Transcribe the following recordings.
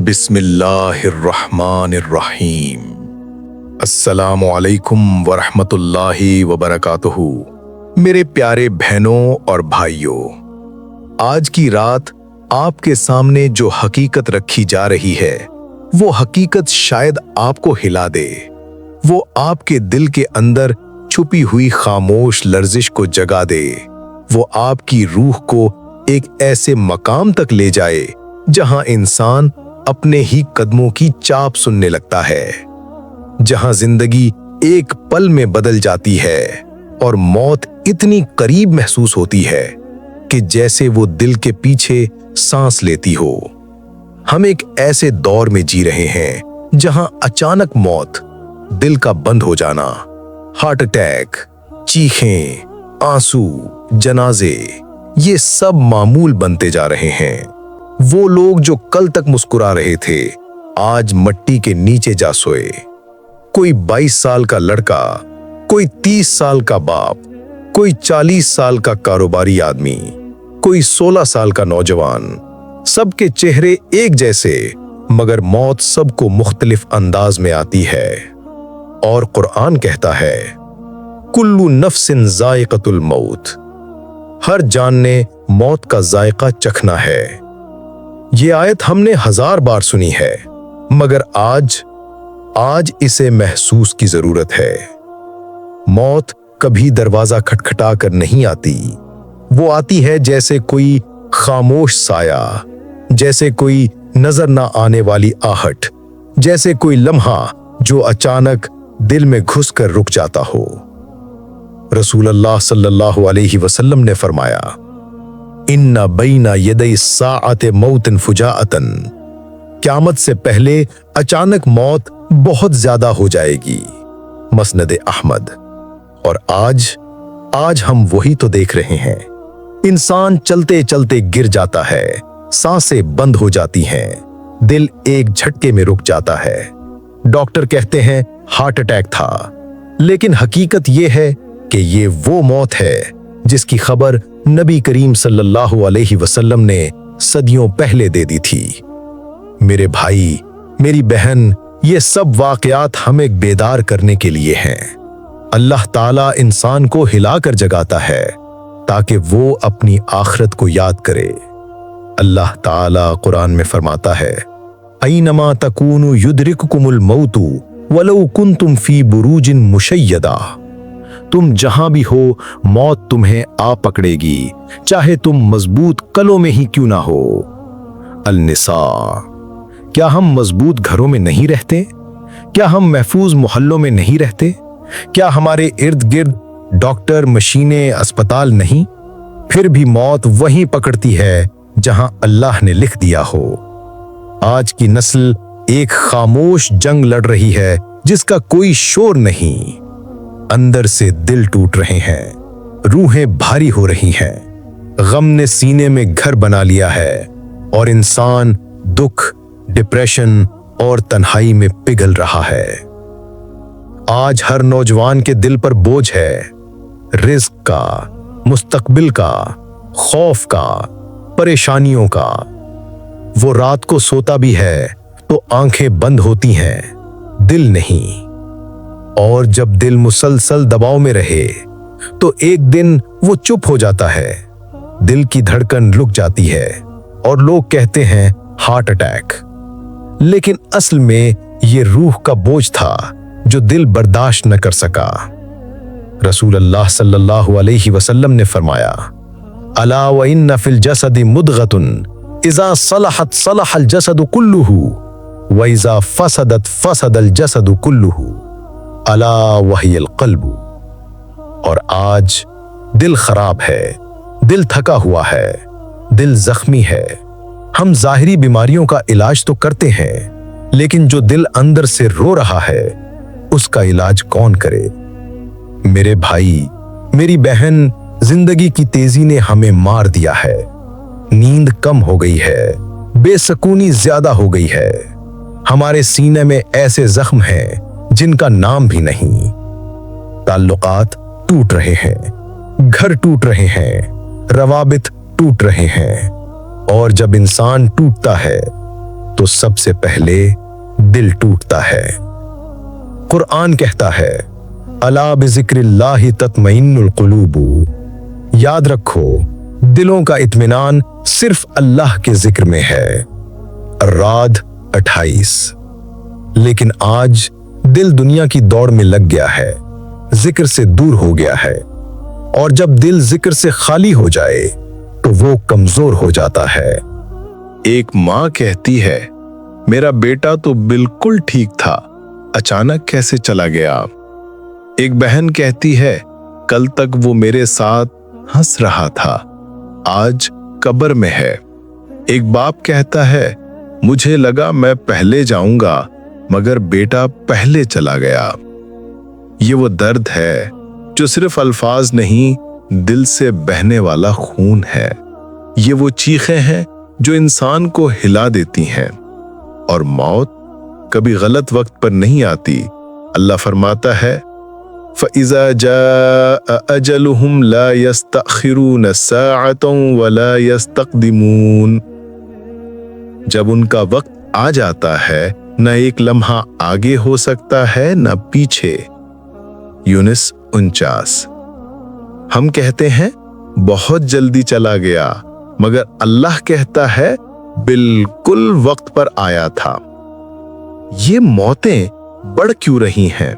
बिस्मिल्लाहिर्रहमानिर्रहीम। अस्सलामु अलैकुम वरहमतुल्लाहि वबरकातुहू। मेरे प्यारे बहनों और भाइयों, आज की रात आपके सामने जो हकीकत रखी जा रही है वो हकीकत शायद आपको हिला दे। वो आपके दिल के अंदर छुपी हुई खामोश लर्जिश को जगा दे। वो आपकी रूह को एक ऐसे मकाम तक ले जाए जहां इंसान अपने ही कदमों की चाप सुनने लगता है, जहां जिंदगी एक पल में बदल जाती है और मौत इतनी करीब महसूस होती है कि जैसे वो दिल के पीछे सांस लेती हो। हम एक ऐसे दौर में जी रहे हैं जहां अचानक मौत, दिल का बंद हो जाना, हार्ट अटैक, चीखें, आंसू, जनाजे, ये सब मामूल बनते जा रहे हैं। वो लोग जो कल तक मुस्कुरा रहे थे आज मट्टी के नीचे जा सोए। कोई 22 साल का लड़का, कोई 30 साल का बाप, कोई 40 साल का कारोबारी आदमी, कोई 16 साल का नौजवान, सबके चेहरे एक जैसे, मगर मौत सबको मुख्तलिफ अंदाज में आती है। और कुरान कहता है, कुल्लु नफ्सिन जायक़तुल मौत, हर जान ने मौत का जायका चखना है। ये आयत हमने 1000 बार सुनी है, मगर आज इसे महसूस की जरूरत है। मौत कभी दरवाजा खटखटा कर नहीं आती। वो आती है जैसे कोई खामोश साया, जैसे कोई नजर ना आने वाली आहट, जैसे कोई लम्हा जो अचानक दिल में घुस कर रुक जाता हो। रसूलुल्लाह सल्लल्लाहु अलैहि वसल्लम ने फरमाया, इन्ना बैना यदै साअते मौतन फुजाअतन, क़यामत से पहले अचानक मौत बहुत ज्यादा हो जाएगी। मसनद अहमद। और आज हम वही तो देख रहे हैं। इंसान चलते चलते गिर जाता है, सांसें बंद हो जाती हैं, दिल एक झटके में रुक जाता है। डॉक्टर कहते हैं हार्ट अटैक था, लेकिन हकीकत यह है कि ये वो मौत है जिसकी खबर नबी करीम सल्लल्लाहु अलैहि वसल्लम ने सदियों पहले दे दी थी। मेरे भाई, मेरी बहन, ये सब वाकयात हमें बेदार करने के लिए हैं। अल्लाह ताला इंसान को हिलाकर जगाता है ताकि वो अपनी आखिरत को याद करे। अल्लाह ताला कुरान में फरमाता है, ऐनमा तकूनु युद्रिकुकुमुल मौतु वलौ कुंतुम फी बुरूजिन मुशय्यदा, तुम जहां भी हो मौत तुम्हें आ पकड़ेगी, चाहे तुम मजबूत कलों में ही क्यों ना हो। अल-निसा। क्या हम मजबूत घरों में नहीं रहते? क्या हम महफूज मोहल्लों में नहीं रहते? क्या हमारे इर्द गिर्द डॉक्टर, मशीनें, अस्पताल नहीं? फिर भी मौत वहीं पकड़ती है जहां अल्लाह ने लिख दिया हो। आज की नस्ल एक खामोश जंग लड़ रही है जिसका कोई शोर नहीं। अंदर से दिल टूट रहे हैं, रूहें भारी हो रही हैं, गम ने सीने में घर बना लिया है और इंसान दुख, डिप्रेशन और तन्हाई में पिघल रहा है। आज हर नौजवान के दिल पर बोझ है, रिस्क का, मुस्तकबिल का, खौफ का, परेशानियों का। वो रात को सोता भी है तो आंखें बंद होती हैं, दिल नहीं। और जब दिल मुसलसल दबाव में रहे तो एक दिन वो चुप हो जाता है, दिल की धड़कन रुक जाती है और लोग कहते हैं हार्ट अटैक। लेकिन असल में ये रूह का बोझ था जो दिल बर्दाश्त न कर सका। रसूलुल्लाह सल्लल्लाहु अलैहि वसल्लम ने फरमाया, अला व इन्ना फिल जसदि मुदगतुन इज़ा सलहत सलहल जसदु कुल्लुहु व इज़ा फसदत फसदल जसदु कुल्लुहु अला वहियल क़ल्बु। और आज दिल खराब है, दिल थका हुआ है, दिल जख्मी है। हम जाहिरी बीमारियों का इलाज तो करते हैं, लेकिन जो दिल अंदर से रो रहा है उसका इलाज कौन करे? मेरे भाई, मेरी बहन, जिंदगी की तेजी ने हमें मार दिया है। नींद कम हो गई है, बेसकूनी ज्यादा हो गई है। हमारे सीने में ऐसे जख्म हैं जिनका नाम भी नहीं। ताल्लुकात टूट रहे हैं, घर टूट रहे हैं, रवाबित टूट रहे हैं। और जब इंसान टूटता है तो सबसे पहले दिल टूटता है। कुरान कहता है, अला बिज़िक्रिल्लाहि तत्मइन्नुल कुलूब। याद रखो, दिलों का इत्मीनान सिर्फ अल्लाह के जिक्र में है। राद 28। लेकिन आज दिल दुनिया की दौड़ में लग गया है, जिक्र से दूर हो गया है, और जब दिल जिक्र से खाली हो जाए तो वो कमजोर हो जाता है। एक माँ कहती है, मेरा बेटा तो बिल्कुल ठीक था, अचानक कैसे चला गया। एक बहन कहती है, कल तक वो मेरे साथ हंस रहा था, आज कब्र में है। एक बाप कहता है, मुझे लगा मैं पहले जाऊंगा, मगर बेटा पहले चला गया। ये वो दर्द है जो सिर्फ अल्फाज नहीं, दिल से बहने वाला खून है। ये वो चीखें हैं जो इंसान को हिला देती हैं। और मौत कभी गलत वक्त पर नहीं आती। अल्लाह फरमाता है, फ़इज़ा जाअ अजलुहुम ला यस्तअखिरून साअतन वला यस्तक़दिमून। जब उनका वक्त आ जाता है, न एक लम्हा आगे हो सकता है न पीछे। यूनुस 49। हम कहते हैं बहुत जल्दी चला गया, मगर अल्लाह कहता है बिल्कुल वक्त पर आया था। ये मौतें बढ़ क्यों रही हैं?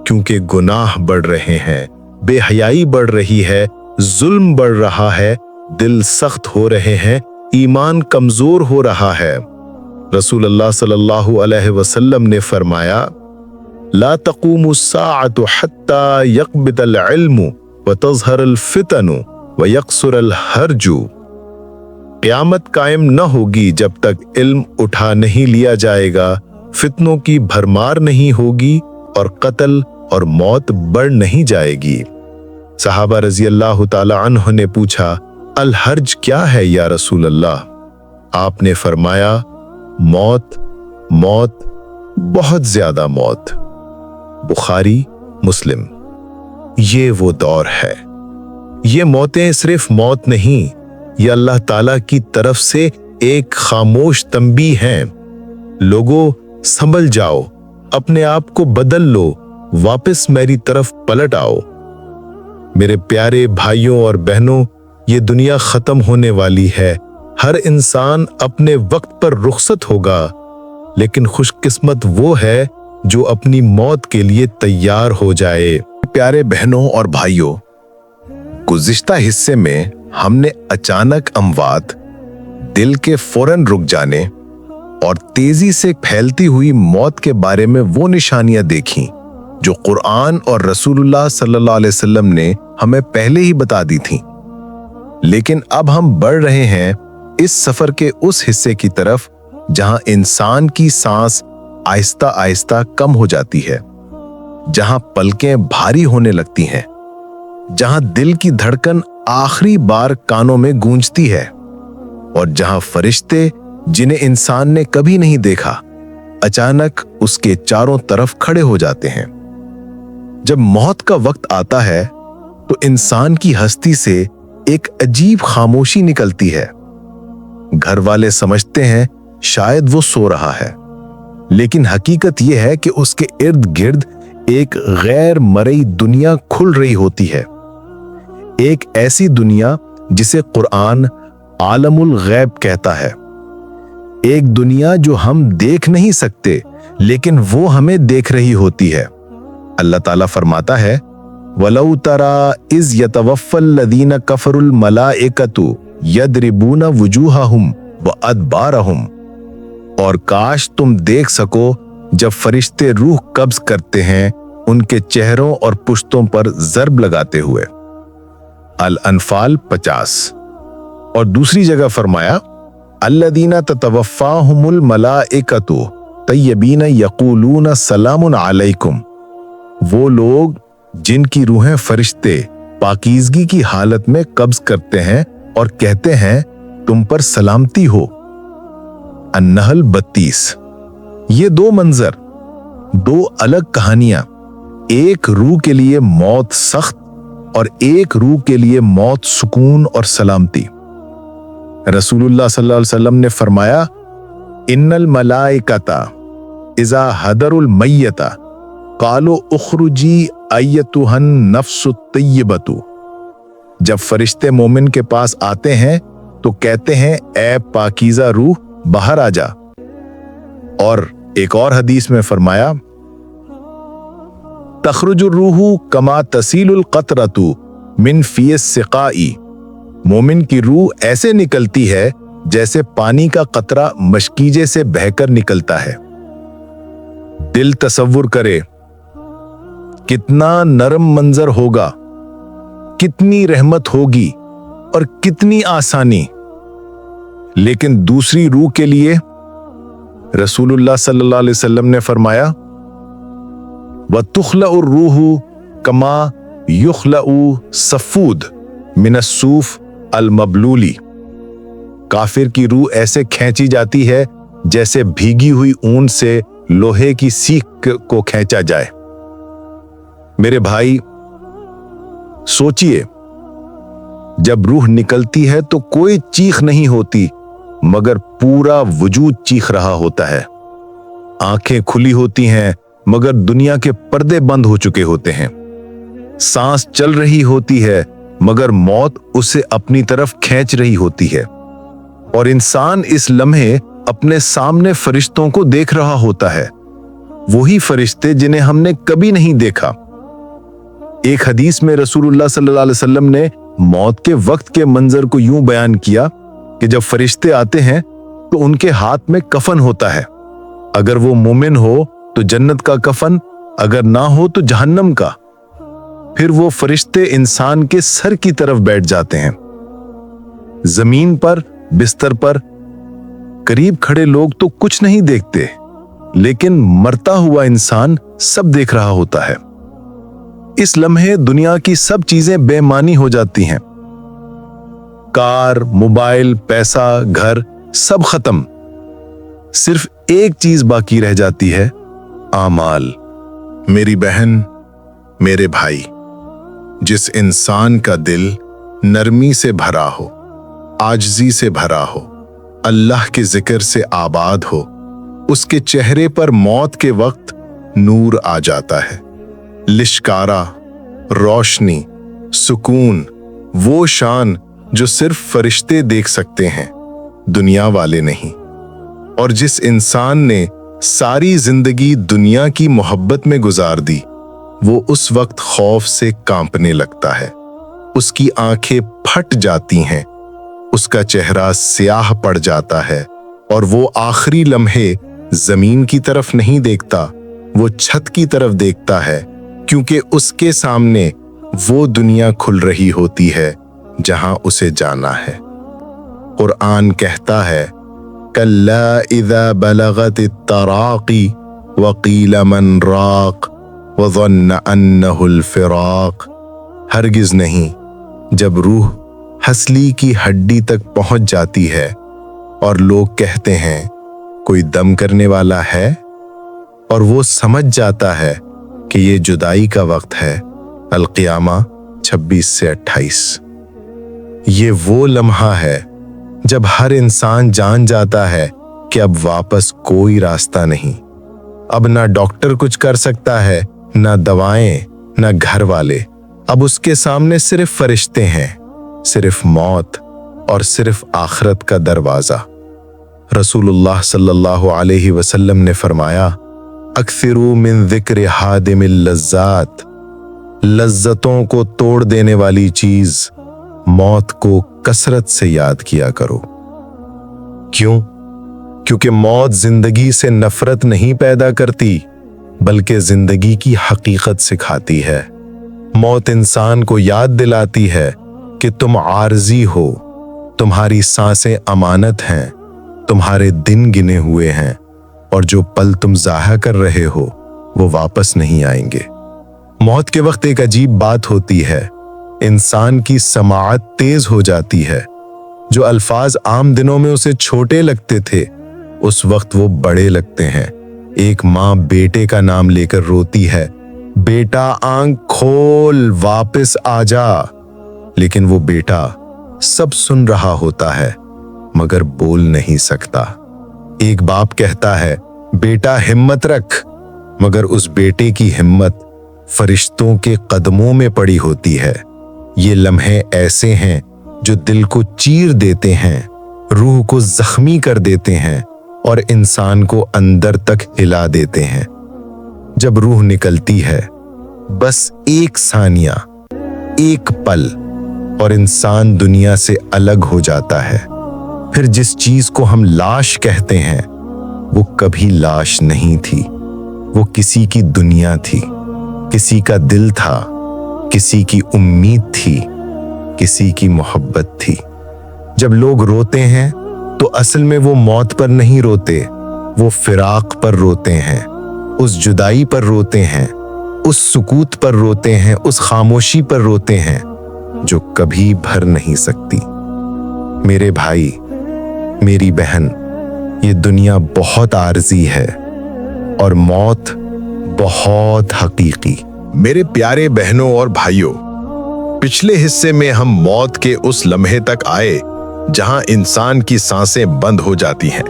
क्योंकि गुनाह बढ़ रहे हैं, बेहयाई बढ़ रही है, जुल्म बढ़ रहा है, दिल सख्त हो रहे हैं, ईमान कमजोर हो रहा है। रसूल अल्लाह सल्लल्लाहु अलैहि वसल्लम ने फरमाया, ला तक़ूमु स्साअतु हत्ता यक़बितल इल्मु व तज़हरल फितनु व यक़सुरल हर्जु। क़यामत कायम न होगी जब तक इल्म उठा नहीं लिया जाएगा, फितनों की भरमार नहीं होगी और कत्ल और मौत बढ़ नहीं जाएगी। सहाबा रज़ी अल्लाह ताला अन्हु ने पूछा, अल हर्ज क्या है या रसूल अल्लाह? आपने फरमाया, मौत, मौत, बहुत ज्यादा मौत। बुखारी, मुस्लिम। ये वो दौर है। ये मौतें सिर्फ मौत नहीं, ये अल्लाह ताला की तरफ से एक खामोश तंबीह हैं। लोगों, संभल जाओ, अपने आप को बदल लो, वापस मेरी तरफ पलट आओ। मेरे प्यारे भाइयों और बहनों, ये दुनिया खत्म होने वाली है। हर इंसान अपने वक्त पर रुखसत होगा, लेकिन खुशकिस्मत वो है जो अपनी मौत के लिए तैयार हो जाए। प्यारे बहनों और भाइयों, गुज़िश्ता हिस्से में हमने अचानक अमवात, दिल के फौरन रुक जाने और तेजी से फैलती हुई मौत के बारे में वो निशानियां देखी जो कुरान और रसूलुल्लाह सल्लल्लाहु अलैहि वसल्लम ने हमें पहले ही बता दी थी। लेकिन अब हम बढ़ रहे हैं इस सफर के उस हिस्से की तरफ जहां इंसान की सांस आहिस्ता आहिस्ता कम हो जाती है, जहां पलकें भारी होने लगती हैं, जहां दिल की धड़कन आखिरी बार कानों में गूंजती है और जहां फरिश्ते जिन्हें इंसान ने कभी नहीं देखा अचानक उसके चारों तरफ खड़े हो जाते हैं। जब मौत का वक्त आता है तो इंसान की हस्ती से एक अजीब खामोशी निकलती है। घर वाले समझते हैं शायद वो सो रहा है, लेकिन हकीकत यह है कि उसके इर्द गिर्द एक गैर मरई दुनिया खुल रही होती है। एक ऐसी दुनिया जिसे कुरान आलमुल गैब कहता है। एक दुनिया जो हम देख नहीं सकते, लेकिन वो हमें देख रही होती है। अल्लाह ताला फरमाता है, वलौ तरा इज़ यतवफ़्फ़ल लदीन कफ़रुल मलाइकतु यदरिबूना वुजूहहुम व अदबारहुम। और काश तुम देख सको जब फरिश्ते रूह कब्ज करते हैं उनके चेहरों और पुश्तों पर ज़र्ब लगाते हुए। अल अनफाल 50। और दूसरी जगह फरमाया, अल्लदीना ततवफ़्फ़ाहुमुल मलाइकतु तय्यबीना यक़ूलूना सलामुन अलैकुम। वो लोग जिनकी रूहें फरिश्ते पाकीज़गी की हालत में कब्ज करते हैं और कहते हैं तुम पर सलामती हो। अन्नहल 32। ये दो मंजर, दो अलग कहानियां, एक रूह के लिए मौत सख्त और एक रूह के लिए मौत सुकून और सलामती। रसूलुल्लाह सल्लल्लाहु अलैहि वसल्लम ने फरमाया, इन्नल मलाइकता इज़ा हदरुल मय्यता कालो उखरुजी अय्यतुहन नफ्सु तय्यबतु। जब फरिश्ते मोमिन के पास आते हैं तो कहते हैं, ए पाकीज़ा रूह बाहर आ जा। और एक और हदीस में फरमाया, तखरुजुर रूहु कमा तसीलुल क़तरतु मिन फ़ीस सिक़ाई। मोमिन की रूह ऐसे निकलती है जैसे पानी का कतरा मशकीजे से बहकर निकलता है। दिल तसव्वुर करे कितना नरम मंजर होगा, कितनी रहमत होगी और कितनी आसानी। लेकिन दूसरी रूह के लिए रसूलुल्लाह सल्लल्लाहु अलैहि वसल्लम ने फरमाया, व तुखलउ रूहु कमा युखलउ सफूद मिनस्सूफ अल मबलूली। काफिर की रूह ऐसे खींची जाती है जैसे भीगी हुई ऊन से लोहे की सीख को खींचा जाए। मेरे भाई सोचिए, जब रूह निकलती है तो कोई चीख नहीं होती मगर पूरा वजूद चीख रहा होता है। आंखें खुली होती हैं मगर दुनिया के पर्दे बंद हो चुके होते हैं। सांस चल रही होती है मगर मौत उसे अपनी तरफ खींच रही होती है। और इंसान इस लम्हे अपने सामने फरिश्तों को देख रहा होता है, वही फरिश्ते जिन्हें हमने कभी नहीं देखा। एक हदीस में रसूलुल्लाह सल्लल्लाहु अलैहि वसल्लम ने मौत के वक्त के मंजर को यूं बयान किया कि जब फरिश्ते आते हैं तो उनके हाथ में कफन होता है। अगर वो मोमिन हो तो जन्नत का कफन, अगर ना हो तो जहन्नम का। फिर वो फरिश्ते इंसान के सर की तरफ बैठ जाते हैं। जमीन पर, बिस्तर पर करीब खड़े लोग तो कुछ नहीं देखते, लेकिन मरता हुआ इंसान सब देख रहा होता है। इस लम्हे दुनिया की सब चीजें बेमानी हो जाती हैं। कार, मोबाइल, पैसा, घर सब खत्म। सिर्फ एक चीज बाकी रह जाती है, आमाल। मेरी बहन, मेरे भाई, जिस इंसान का दिल नरमी से भरा हो, आजिज़ी से भरा हो, अल्लाह के जिक्र से आबाद हो, उसके चेहरे पर मौत के वक्त नूर आ जाता है। लिशकारा, रोशनी, सुकून, वो शान जो सिर्फ फरिश्ते देख सकते हैं, दुनिया वाले नहीं। और जिस इंसान ने सारी जिंदगी दुनिया की मोहब्बत में गुजार दी, वो उस वक्त खौफ से कांपने लगता है। उसकी आंखें फट जाती हैं, उसका चेहरा स्याह पड़ जाता है और वो आखिरी लम्हे जमीन की तरफ नहीं देखता, वो छत की तरफ देखता है, क्योंकि उसके सामने वो दुनिया खुल रही होती है जहां उसे जाना है। कुरान कहता है, कल्ला इज़ा बलगत तराक़ी वक़ील मन राक़ वज़न्न अन्नहुल फ़िराक़। हरगिज़ नहीं, जब रूह हसली की हड्डी तक पहुंच जाती है और लोग कहते हैं कोई दम करने वाला है, और वो समझ जाता है कि ये जुदाई का वक्त है। अल-क़ियामा 26 से 28। ये वो लम्हा है जब हर इंसान जान जाता है कि अब वापस कोई रास्ता नहीं। अब ना डॉक्टर कुछ कर सकता है, ना दवाएं, ना घर वाले। अब उसके सामने सिर्फ फरिश्ते हैं, सिर्फ मौत और सिर्फ आखिरत का दरवाजा। रसूलुल्लाह सल्लल्लाहु अलैहि वसल्लम ने फरमाया, अक्सिरू मिन ज़िक्र हादिमिल लज़्ज़ात। लज्जतों को तोड़ देने वाली चीज मौत को कसरत से याद किया करो। क्यों? क्योंकि मौत जिंदगी से नफरत नहीं पैदा करती, बल्कि जिंदगी की हकीकत सिखाती है। मौत इंसान को याद दिलाती है कि तुम आरजी हो, तुम्हारी सांसें अमानत हैं, तुम्हारे दिन गिने हुए हैं, और जो पल तुम ज़ाया कर रहे हो वो वापस नहीं आएंगे। मौत के वक्त एक अजीब बात होती है, इंसान की समाअत तेज हो जाती है। जो अल्फाज आम दिनों में उसे छोटे लगते थे, उस वक्त वो बड़े लगते हैं। एक माँ बेटे का नाम लेकर रोती है, बेटा आंख खोल, वापस आ जा। लेकिन वो बेटा सब सुन रहा होता है मगर बोल नहीं सकता। ایک बाप कहता है, बेटा हिम्मत रख, मगर उस बेटे की हिम्मत फरिश्तों के कदमों में पड़ी होती है। ये लम्हे ऐसे हैं जो दिल को चीर देते हैं, रूह को जख्मी कर देते हैं और इंसान को अंदर तक हिला देते हैं। जब रूह निकलती है, बस एक सानिया, एक पल, और इंसान दुनिया से अलग हो जाता है। फिर जिस चीज को हम लाश कहते हैं, वो कभी लाश नहीं थी, वो किसी की दुनिया थी, किसी का दिल था, किसी की उम्मीद थी, किसी की मोहब्बत थी। जब लोग रोते हैं तो असल में वो मौत पर नहीं रोते, वो फिराक पर रोते हैं, उस जुदाई पर रोते हैं, उस सुकूत पर रोते हैं, उस खामोशी पर रोते हैं जो कभी भर नहीं सकती। मेरे भाई, मेरी बहन, ये दुनिया बहुत आरजी है और मौत बहुत हकीकी। मेरे प्यारे बहनों और भाइयों, पिछले हिस्से में हम मौत के उस लम्हे तक आए जहां इंसान की सांसें बंद हो जाती हैं,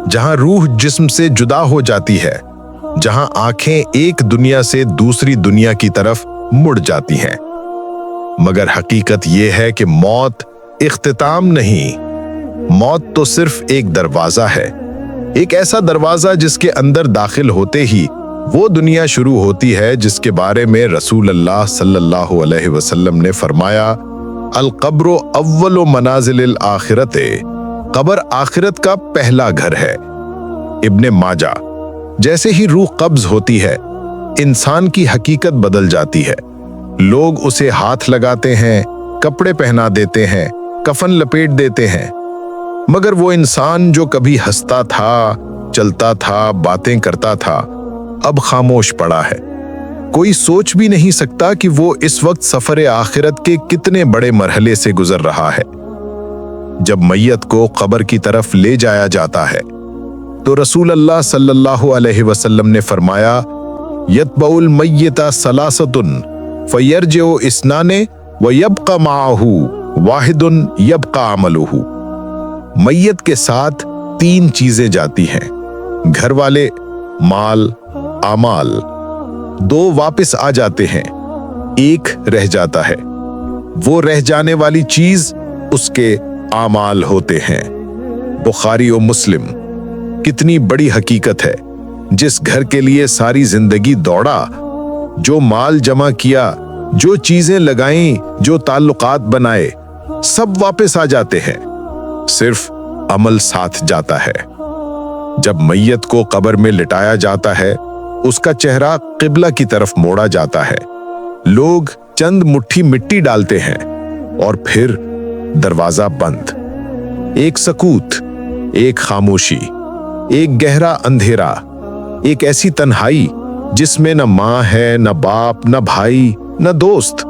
जहां रूह जिस्म से जुदा हो जाती है, जहां आंखें एक दुनिया से दूसरी दुनिया की तरफ मुड़ जाती हैं। मगर हकीकत यह है कि मौत इख्तिताम नहीं, मौत तो सिर्फ एक दरवाजा है, एक ऐसा दरवाजा जिसके अंदर दाखिल होते ही वो दुनिया शुरू होती है जिसके बारे में रसूल अल्लाह सल्लल्लाहु अलैहि वसल्लम ने फरमाया, अल कब्रो अव्वलो मनाजिल आखिरत, कब्र आखिरत का पहला घर है। इब्ने माजा। जैसे ही रूह कब्ज होती है, इंसान की हकीकत बदल जाती है। लोग उसे हाथ लगाते हैं, कपड़े पहना देते हैं, कफन लपेट देते हैं, मगर वो इंसान जो कभी हंसता था, चलता था, बातें करता था, अब खामोश पड़ा है। कोई सोच भी नहीं सकता कि वो इस वक्त सफर आखिरत के कितने बड़े मरहले से गुजर रहा है। जब मैयत को कब्र की तरफ ले जाया जाता है तो रसूल अल्लाह सल्लल्लाहु अलैहि वसल्लम ने फरमाया, यतबउल मय्यता सलासतुन फयरजिउ इस्नाने व यबका माअहू वाहिदुन यबका अमलुहू। मैयत के साथ 3 चीजें जाती हैं, घर वाले, माल, आमाल। 2 वापस आ जाते हैं, 1 रह जाता है। वो रह जाने वाली चीज उसके आमाल होते हैं। बुखारी और मुस्लिम। कितनी बड़ी हकीकत है। जिस घर के लिए सारी जिंदगी दौड़ा, जो माल जमा किया, जो चीजें लगाई, जो ताल्लुकात बनाए, सब वापस आ जाते हैं, सिर्फ अमल साथ जाता है। जब मैयत को कब्र में लिटाया जाता है, उसका चेहरा किबला की तरफ मोड़ा जाता है। लोग चंद मुट्ठी मिट्टी डालते हैं और फिर दरवाजा बंद। एक सकूत, एक खामोशी, एक गहरा अंधेरा, एक ऐसी तन्हाई जिसमें न माँ है, न बाप, न भाई, न दोस्त,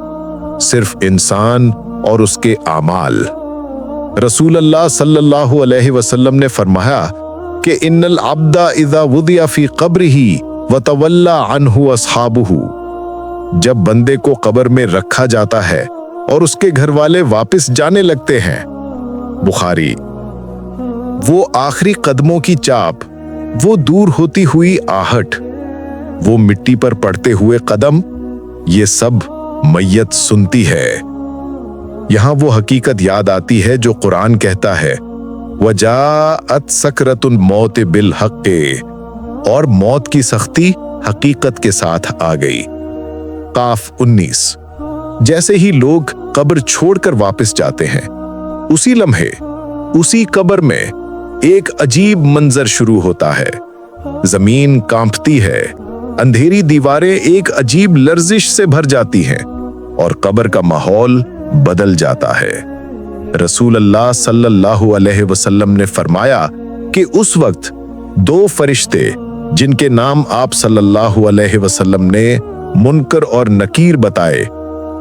सिर्फ इंसान और उसके आमाल। रसूल अल्लाह सल्लल्लाहु अलैहि वसल्लम ने फरमाया कि इन्नल अब्दा इज़ा वुदिया फी क़ब्रिही व तवल्ला अन्हु अस्हाबुहु। जब बंदे को कब्र में रखा जाता है और उसके घर वाले वापस जाने लगते हैं, बुखारी, वो आखिरी कदमों की चाप, वो दूर होती हुई आहट, वो मिट्टी पर पड़ते हुए कदम, ये सब मैयत सुनती है। यहां वो हकीकत याद आती है जो कुरान कहता है, वजाअत सकरतुल मौत बिल हक़्क़े, और मौत की सख्ती हकीकत के साथ आ गई। काफ 19। जैसे ही लोग कब्र छोड़कर वापस जाते हैं, उसी लम्हे, उसी कब्र में एक अजीब मंजर शुरू होता है। जमीन कांपती है, अंधेरी दीवारें एक अजीब लर्जिश से भर जाती हैं और कब्र का माहौल बदल जाता है। रसूल अल्लाह सल्लल्लाहु अलैहि वसल्लम ने फरमाया कि उस वक्त 2 फरिश्ते, जिनके नाम आप सल्लल्लाहु अलैहि वसल्लम ने मुनकर और नकीर बताए,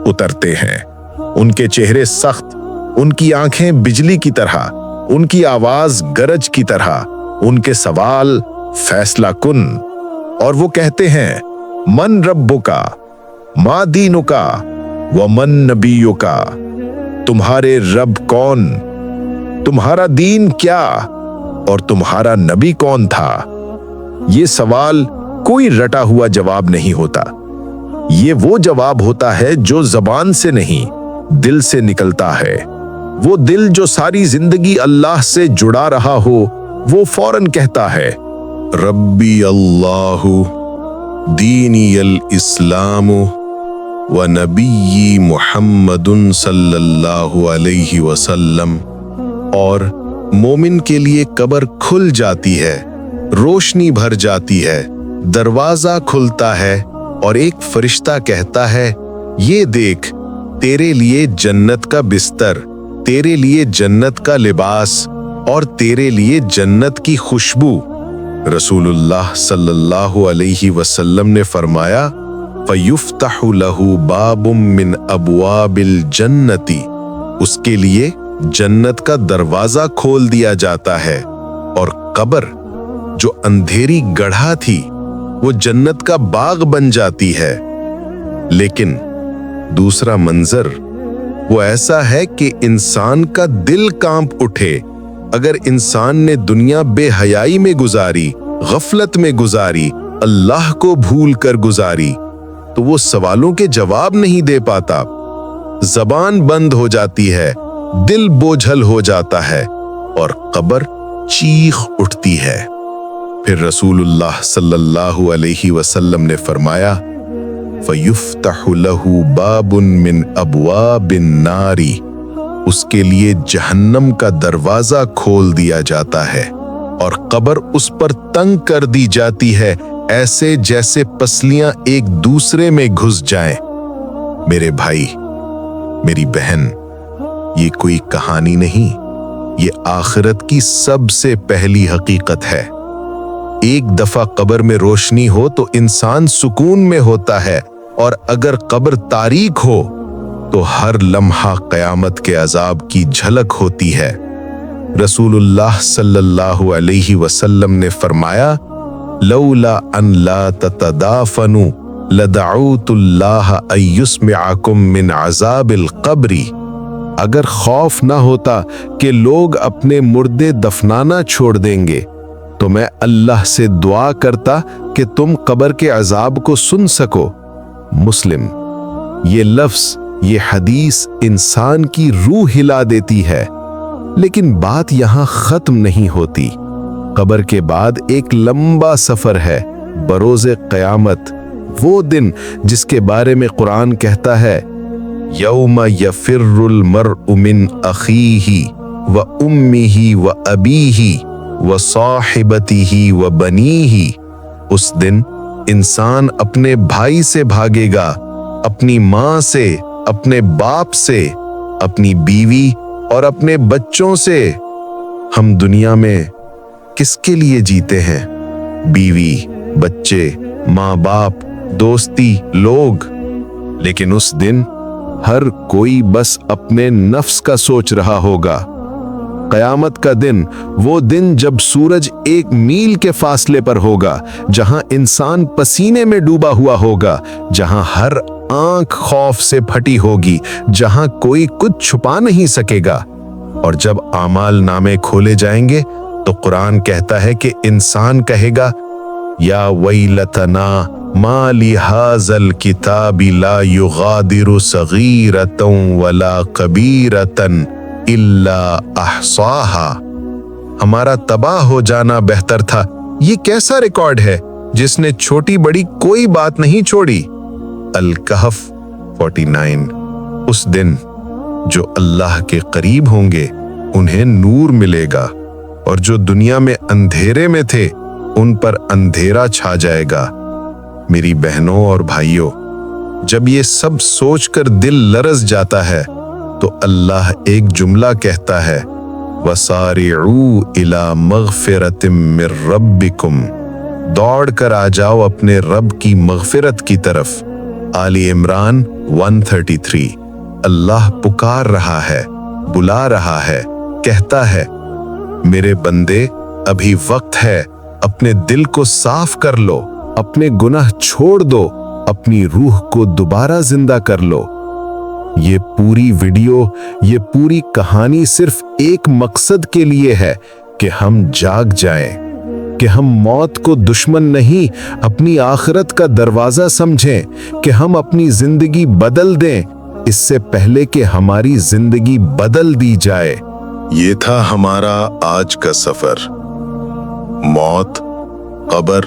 उतरते हैं। उनके चेहरे सख्त, उनकी आंखें बिजली की तरह, उनकी आवाज गरज की तरह, उनके सवाल फैसला कुन, और वो कहते हैं, मन रब्बुका, मा दीनुका, व मन नबीयुका। तुम्हारे रब कौन, तुम्हारा दीन क्या और तुम्हारा नबी कौन था? ये सवाल कोई रटा हुआ जवाब नहीं होता। ये वो जवाब होता है जो जबान से नहीं, दिल से निकलता है। वो दिल जो सारी जिंदगी अल्लाह से जुड़ा रहा हो, वो फौरन कहता है, रब्बी अल्लाहु दीनी अल इस्लामु व नबी मुहम्मदुन सल्लल्लाहु अलैहि वसल्लम। और मोमिन के लिए कब्र खुल जाती है, रोशनी भर जाती है, दरवाजा खुलता है और एक फरिश्ता कहता है, ये देख, तेरे लिए जन्नत का बिस्तर, तेरे लिए जन्नत का लिबास और तेरे लिए जन्नत की खुशबू। रसूलुल्लाह सल्लल्लाहु अलैहि वसल्लम ने फरमाया, फयुफ्तहु लहू बाबुम मिन अबवाबिल जन्नती, उसके लिए जन्नत का दरवाजा खोल दिया जाता है और कब्र जो अंधेरी गढ़ा थी वो जन्नत का बाग बन जाती है। लेकिन दूसरा मंजर वो ऐसा है कि इंसान का दिल कांप उठे। अगर इंसान ने दुनिया बेहयाई में गुजारी, गफलत में गुजारी, अल्लाह को भूल कर गुजारी, तो वो सवालों के जवाब नहीं दे पाता। जबान बंद हो जाती है, दिल बोझल हो जाता है और कब्र चीख उठती है। फिर रसूलुल्लाह सल्लल्लाहु अलैहि वसल्लम ने फरमाया, फयुफ्तहु लहू बाबुन मिन अबवाबिन नारी, उसके लिए जहन्नम का दरवाजा खोल दिया जाता है और कब्र उस पर तंग कर दी जाती है, ऐसे जैसे पसलियां एक दूसरे में घुस जाएं। मेरे भाई, मेरी बहन, ये कोई कहानी नहीं, ये आखिरत की सबसे पहली हकीकत है। एक दफा कब्र में रोशनी हो तो इंसान सुकून में होता है, और अगर कब्र तारीक हो तो हर लम्हा कयामत के अजाब की झलक होती है। रसूलुल्लाह सल्लल्लाहु अलैहि वसल्लम ने फरमाया, लौला अन ला ततदाफनु लदअउतुल्लाह अय्युस्मिअकुम मिन अजाबिल क़ब्री, अगर खौफ ना होता कि लोग अपने मुर्दे दफनाना छोड़ देंगे तो मैं अल्लाह से दुआ करता कि तुम कब्र के अजाब को सुन सको। मुस्लिम। ये लफ्ज, ये हदीस इंसान की रूह हिला देती है। लेकिन बात यहां खत्म नहीं होती। कब्र के बाद एक लंबा सफर है, बरोज़े क़यामत, वो दिन जिसके बारे में कुरान कहता है, यौम यफिर्रुल मर्उ मिन अखीही व उम्मिही व अबीही व साहिबतिही व बनीही। उस दिन इंसान अपने भाई से भागेगा, अपनी माँ से, अपने बाप से, अपनी बीवी और अपने बच्चों से। हम दुनिया में किसके लिए जीते हैं? बीवी, बच्चे, माँ बाप, दोस्ती, लोग। लेकिन उस दिन हर कोई बस अपने नफ्स का सोच रहा होगा। कयामत का दिन, वो दिन जब सूरज 1 मील के फासले पर होगा, जहां इंसान पसीने में डूबा हुआ होगा, जहां हर आंख खौफ से फटी होगी, जहां कोई कुछ छुपा नहीं सकेगा। और जब आमाल नामे खोले जाएंगे तो कुरान कहता है कि इंसान कहेगा, या वैलतना मा लिहाज़ल किताबि ला युगादिरु सगीरतन वला कबीरतन इल्ला अहसाहा। हमारा तबाह हो जाना बेहतर था। ये कैसा रिकॉर्ड है जिसने छोटी बड़ी कोई बात नहीं छोड़ी। अल-कहफ 49। उस दिन जो अल्लाह के करीब होंगे उन्हें नूर मिलेगा, और जो दुनिया में अंधेरे में थे उन पर अंधेरा छा जाएगा। मेरी बहनों और भाइयों, जब ये सब सोचकर दिल लरज़ जाता है तो अल्लाह एक जुमला कहता है, वसारिऊ इला मग़फ़िरतिम मिर रब्बिकुम, दौड़ कर आ जाओ अपने रब की मग़फ़िरत की तरफ। आली इमरान 133। अल्लाह पुकार रहा है, बुला रहा है, कहता है, मेरे बंदे, अभी वक्त है, अपने दिल को साफ कर लो, अपने गुनाह छोड़ दो, अपनी रूह को दोबारा जिंदा कर लो। ये पूरी वीडियो, ये पूरी कहानी सिर्फ एक मकसद के लिए है کہ ہم جاگ جائیں، کہ ہم موت کو دشمن نہیں اپنی آخرت کا دروازہ سمجھیں، کہ ہم اپنی زندگی بدل دیں اس سے پہلے کہ ہماری زندگی بدل دی جائے۔ یہ تھا ہمارا آج کا سفر۔ موت، قبر،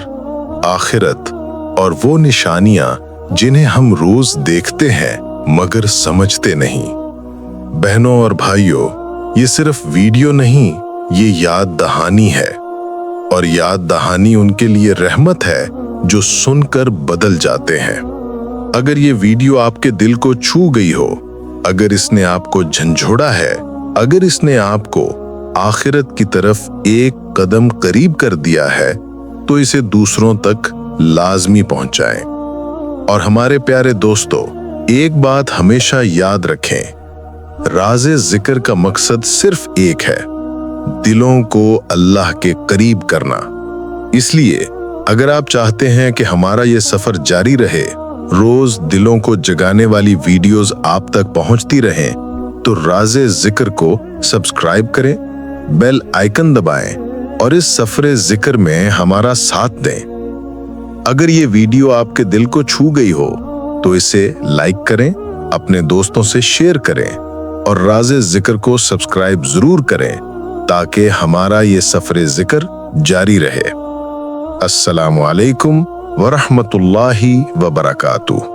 آخرت اور وہ نشانیاں جنہیں ہم روز دیکھتے ہیں مگر سمجھتے نہیں۔ بہنوں اور بھائیوں، یہ صرف ویڈیو نہیں، یہ یاد دہانی ہے، اور یاد دہانی ان کے لیے رحمت ہے جو سن کر بدل جاتے ہیں۔ اگر یہ ویڈیو آپ کے دل کو چھو گئی ہو، اگر اس نے آپ کو جھنجھوڑا ہے، اگر اس نے آپ کو آخرت کی طرف ایک قدم قریب کر دیا ہے، تو اسے دوسروں تک لازمی پہنچائیں۔ اور ہمارے پیارے دوستو، ایک بات ہمیشہ یاد رکھیں، راز ذکر کا مقصد صرف ایک ہے، دلوں کو اللہ کے قریب کرنا۔ اس لیے اگر آپ چاہتے ہیں کہ ہمارا یہ سفر جاری رہے، روز دلوں کو جگانے والی ویڈیوز آپ تک پہنچتی رہیں، تو راز ذکر کو سبسکرائب کریں، بیل آئیکن دبائیں اور اس سفر ذکر میں ہمارا ساتھ دیں۔ اگر یہ ویڈیو آپ کے دل کو چھو گئی ہو تو اسے لائک کریں، اپنے دوستوں سے شیئر کریں اور راز ذکر کو سبسکرائب ضرور کریں تاکہ ہمارا یہ سفر ذکر جاری رہے۔ السلام علیکم ورحمۃ اللہ وبرکاتہ۔